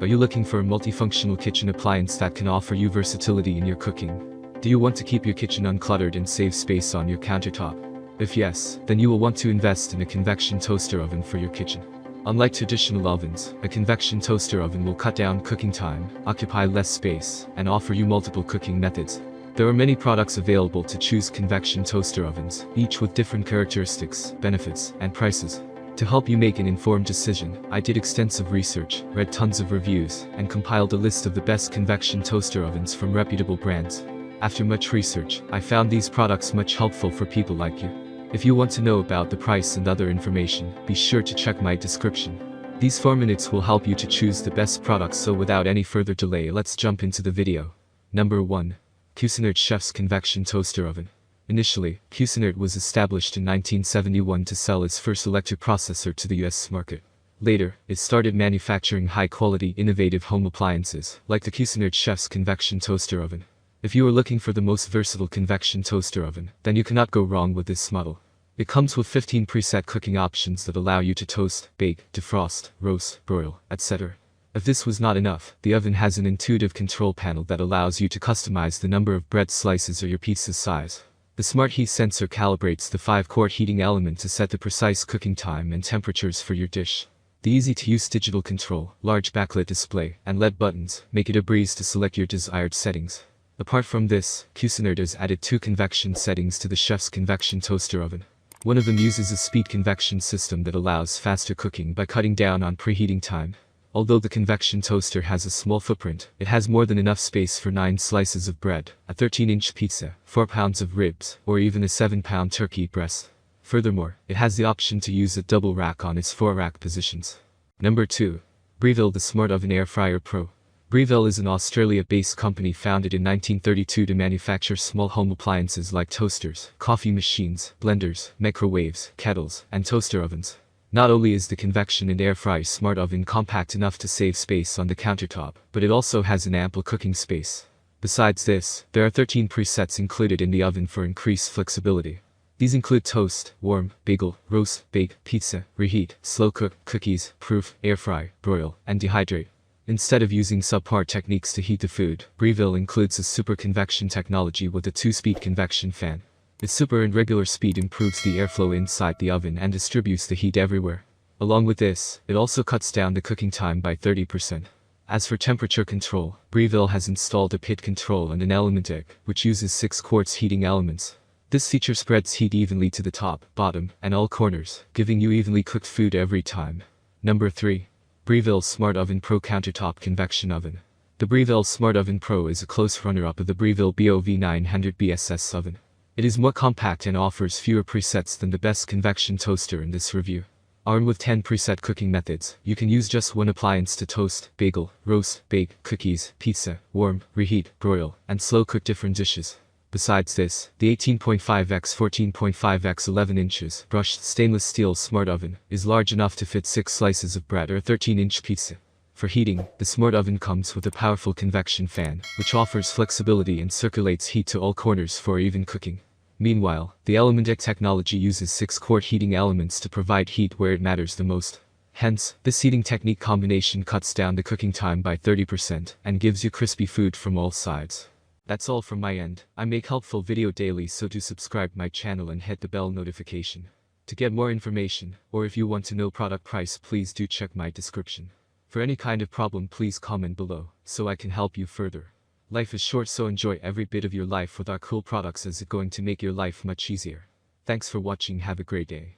Are you looking for a multifunctional kitchen appliance that can offer you versatility in your cooking? Do you want to keep your kitchen uncluttered and save space on your countertop? If yes, then you will want to invest in a convection toaster oven for your kitchen. Unlike traditional ovens, a convection toaster oven will cut down cooking time, occupy less space, and offer you multiple cooking methods. There are many products available to choose convection toaster ovens, each with different characteristics, benefits, and prices. To help you make an informed decision, I did extensive research, read tons of reviews, and compiled a list of the best convection toaster ovens from reputable brands. After much research, I found these products much helpful for people like you. If you want to know about the price and other information, be sure to check my description. These 4 minutes will help you to choose the best products, so without any further delay, let's jump into the video. Number 1. Cuisinart Chef's Convection Toaster Oven. Initially, Cuisinart was established in 1971 to sell its first electric processor to the US market. Later, it started manufacturing high-quality, innovative home appliances, like the Cuisinart Chef's Convection Toaster Oven. If you are looking for the most versatile convection toaster oven, then you cannot go wrong with this model. It comes with 15 preset cooking options that allow you to toast, bake, defrost, roast, broil, etc. If this was not enough, the oven has an intuitive control panel that allows you to customize the number of bread slices or your pizza's size. The smart heat sensor calibrates the 5-quart heating element to set the precise cooking time and temperatures for your dish. The easy-to-use digital control, large backlit display, and LED buttons make it a breeze to select your desired settings. Apart from this, Cuisinart has added 2 convection settings to the Chef's Convection Toaster Oven. One of them uses a speed convection system that allows faster cooking by cutting down on preheating time. Although the convection toaster has a small footprint, it has more than enough space for 9 slices of bread, a 13-inch pizza, 4 pounds of ribs, or even a 7-pound turkey breast. Furthermore, it has the option to use a double rack on its 4 rack positions. Number 2. Breville the Smart Oven Air Fryer Pro. Breville is an Australia-based company founded in 1932 to manufacture small home appliances like toasters, coffee machines, blenders, microwaves, kettles, and toaster ovens. Not only is the convection and air fry smart oven compact enough to save space on the countertop, but it also has an ample cooking space. Besides this, there are 13 presets included in the oven for increased flexibility. These include toast, warm, bagel, roast, bake, pizza, reheat, slow cook, cookies, proof, air fry, broil, and dehydrate. Instead of using subpar techniques to heat the food, Breville includes a super convection technology with a 2-speed convection fan. The super and regular speed improves the airflow inside the oven and distributes the heat everywhere. Along with this, it also cuts down the cooking time by 30%. As for temperature control, Breville has installed a pit control and an element egg, which uses 6 quartz heating elements. This feature spreads heat evenly to the top, bottom, and all corners, giving you evenly cooked food every time. Number 3. Breville Smart Oven Pro Countertop Convection Oven. The Breville Smart Oven Pro is a close runner-up of the Breville BOV900 BSS oven. It is more compact and offers fewer presets than the best convection toaster in this review. Armed with 10 preset cooking methods, you can use just one appliance to toast, bagel, roast, bake, cookies, pizza, warm, reheat, broil, and slow cook different dishes. Besides this, the 18.5x 14.5x 11 inches brushed stainless steel smart oven is large enough to fit 6 slices of bread or a 13-inch pizza. For heating, the smart oven comes with a powerful convection fan, which offers flexibility and circulates heat to all corners for even cooking. Meanwhile, the element egg technology uses 6-quart heating elements to provide heat where it matters the most. Hence, this heating technique combination cuts down the cooking time by 30% and gives you crispy food from all sides. That's all from my end. I make helpful video daily, so do subscribe my channel and hit the bell notification. To get more information, or if you want to know product price, please do check my description. For any kind of problem, please comment below, so I can help you further. Life is short, so enjoy every bit of your life with our cool products, as it's going to make your life much easier. Thanks for watching, have a great day.